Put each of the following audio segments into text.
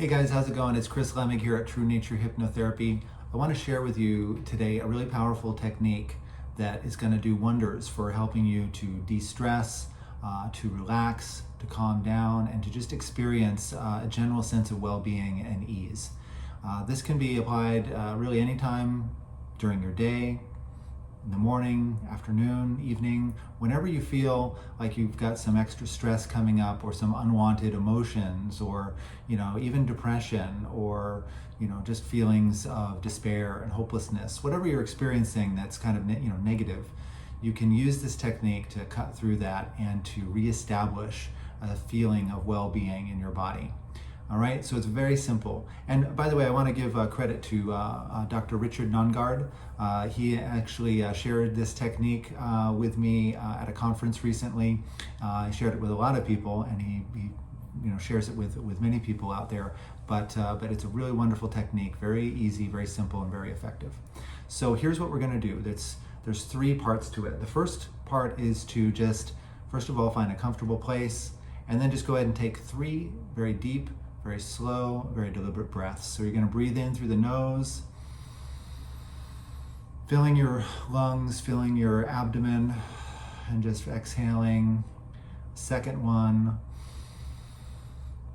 Hey guys, how's it going? It's Chris Lemig here at True Nature Hypnotherapy. I want to share with you today a really powerful technique that is going to do wonders for helping you to de-stress, to relax, to calm down, and to just experience a general sense of well-being and ease. This can be applied really anytime during your day, in the morning, afternoon, evening, whenever you feel like you've got some extra stress coming up or some unwanted emotions or, even depression or, just feelings of despair and hopelessness, whatever you're experiencing that's kind of, negative, you can use this technique to cut through that and to reestablish a feeling of well-being in your body. All right, so it's very simple. And by the way, I want to give credit to Dr. Richard Nongard. He actually shared this technique with me at a conference recently. He shared it with a lot of people, and he shares it with many people out there. But it's a really wonderful technique, very easy, very simple, and very effective. So here's what we're going to do. There's three parts to it. The first part is to just, first of all, find a comfortable place, and then just go ahead and take 3 very deep, very slow, very deliberate breaths. So you're going to breathe in through the nose, filling your lungs, filling your abdomen, and just exhaling. Second one,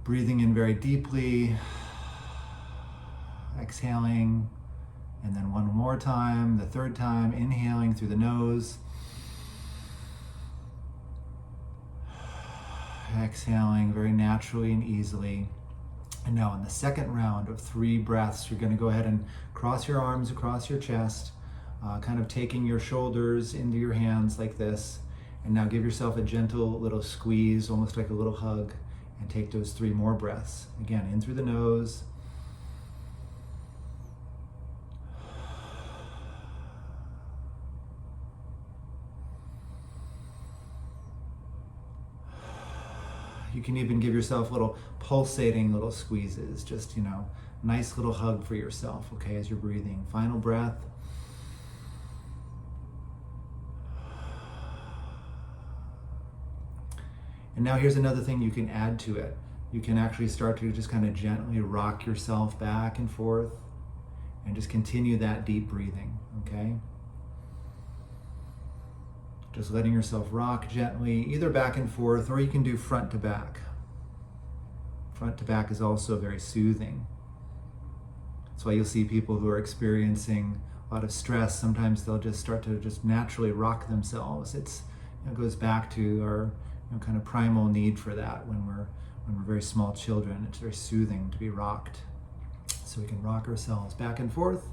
breathing in very deeply, exhaling, and then one more time, the third time, inhaling through the nose, exhaling very naturally and easily. And now in the second round of 3 breaths, you're going to go ahead and cross your arms across your chest, kind of taking your shoulders into your hands like this. And now give yourself a gentle little squeeze, almost like a little hug, and take those 3 more breaths. Again, in through the nose. You can even give yourself little pulsating little squeezes, just, nice little hug for yourself, okay, as you're breathing. Final breath. And now here's another thing you can add to it. You can actually start to just kind of gently rock yourself back and forth and just continue that deep breathing, okay? Just letting yourself rock gently, either back and forth, or you can do front to back. Front to back is also very soothing. That's why you'll see people who are experiencing a lot of stress, sometimes they'll just start to just naturally rock themselves. It goes back to our kind of primal need for that when we're very small children. It's very soothing to be rocked. So we can rock ourselves back and forth,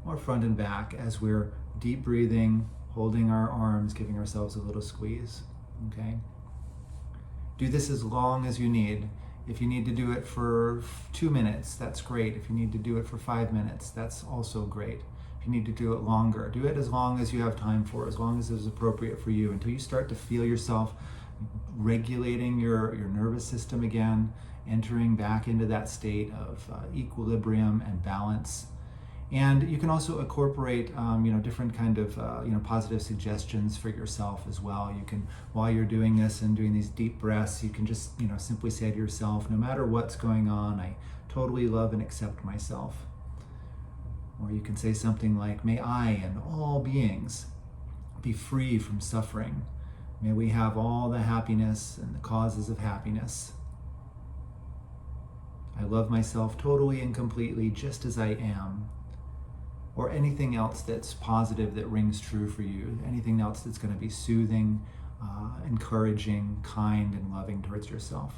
or front and back as we're deep breathing, holding our arms, giving ourselves a little squeeze, okay? Do this as long as you need. If you need to do it for 2 minutes, that's great. If you need to do it for 5 minutes, that's also great. If you need to do it longer, do it as long as you have time for, as long as it's appropriate for you, until you start to feel yourself regulating your nervous system again, entering back into that state of equilibrium and balance. And you can also incorporate, different kind of, positive suggestions for yourself as well. You can, while you're doing this and doing these deep breaths, you can just, simply say to yourself, no matter what's going on, I totally love and accept myself. Or you can say something like, may I and all beings be free from suffering. May we have all the happiness and the causes of happiness. I love myself totally and completely just as I am. Or anything else that's positive that rings true for you, anything else that's going to be soothing, encouraging, kind, and loving towards yourself.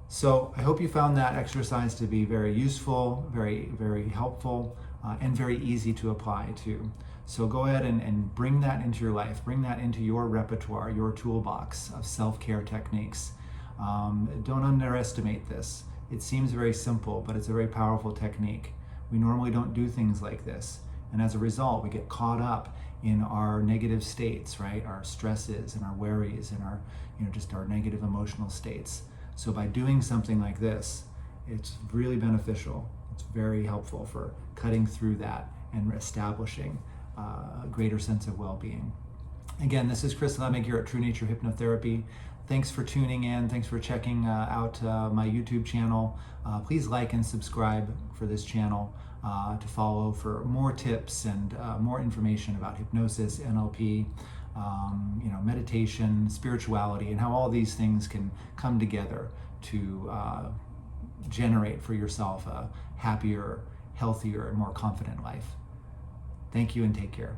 So I hope you found that exercise to be very useful, very, very helpful, and very easy to apply too. So go ahead and bring that into your life, bring that into your repertoire, your toolbox of self-care techniques. Don't underestimate this. It seems very simple, but it's a very powerful technique. We normally don't do things like this. And as a result, we get caught up in our negative states, right? Our stresses and our worries and our, just our negative emotional states. So by doing something like this, it's really beneficial. It's very helpful for cutting through that and establishing a greater sense of well-being. Again, this is Chris Lemig here at True Nature Hypnotherapy. Thanks for tuning in. Thanks for checking out my YouTube channel. Please like and subscribe for this channel to follow for more tips and more information about hypnosis, NLP, meditation, spirituality, and how all these things can come together to generate for yourself a happier, healthier, and more confident life. Thank you and take care.